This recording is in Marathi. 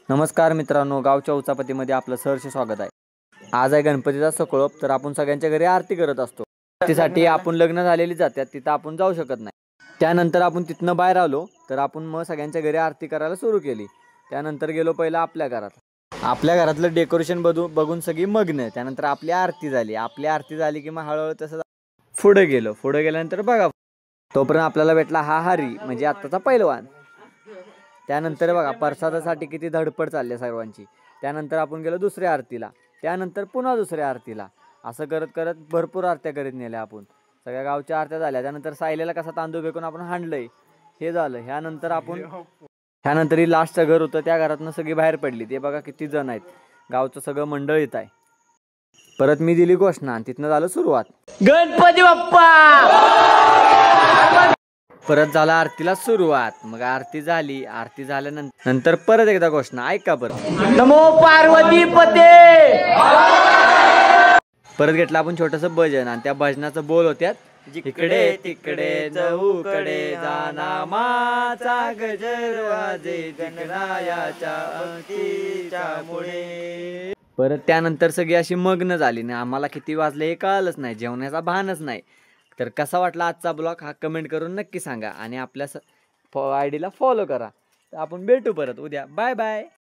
नमस्कार मित्रांनो, गावच्या उचापतीमध्ये आपलं सहर्ष स्वागत आहे। आज आहे गणपतीचा सोहळा, तर आपण सगळ्यांच्या घरी आरती करत असतो। आरतीसाठी आपण लग्न झालेली जातात तिथं आपण जाऊ शकत नाही। त्यानंतर आपण तिथनं बाहेर आलो तर आपण मग सगळ्यांच्या घरी आरती करायला सुरू केली। त्यानंतर गेलो पहिला आपल्या घरात। आपल्या घरातलं डेकोरेशन बघून सगळी मग्न। त्यानंतर आपली आरती झाली की मग हळूहळू तसं पुढे गेल्यानंतर बघा तोपर्यंत आपल्याला भेटला हा हरी, म्हणजे आत्ताचा पैलवान। त्यानंतर बघा प्रसादासाठी किती धडपड चालली सर्वांची। त्यानंतर आपण गेलो दुसऱ्या आरतीला, त्यानंतर पुन्हा दुसऱ्या आरतीला, असं करत करत भरपूर आरत्या करीत नेल्या आपण। सगळ्या गावच्या आरत्या झाल्या। त्यानंतर सायलेला कसा तांदूळ फेकून आपण हाणलंय हे झालं। ह्यानंतर ही लास्टचं घर होतं, त्या घरातनं सगळी बाहेर पडली। ते बघा किती जण आहेत, गावचं सगळं मंडळ येत आहे। परत मी दिली घोषणा आणि तिथनं झालं सुरुवात, गणपती बाप्पा। परत झाला आरतीला सुरुवात। मग आरती झाल्यानंतर परत एकदा घोषणा, ऐका परत, नमो पार्वती पते। परत घेतलं आपण छोटंसं भजन आणि त्या भजनाचं बोल होत्यात, जिकडे तिकडे जाऊकडे जाना माचा गजर वाजे गणरायाच्या अंगठीच्या मुळे। परत त्यानंतर सगळी अशी मग्न झाली ना, आम्हाला किती वाजले हे कळलंच नाही, जेवण्याचा भानच नाही। तर कसा वाटला आजचा ब्लॉग हा कमेंट करून नक्की सांगा आणि आपल्या आयडीला फॉलो करा। तर आपण भेटू परत उद्या, बाय बाय।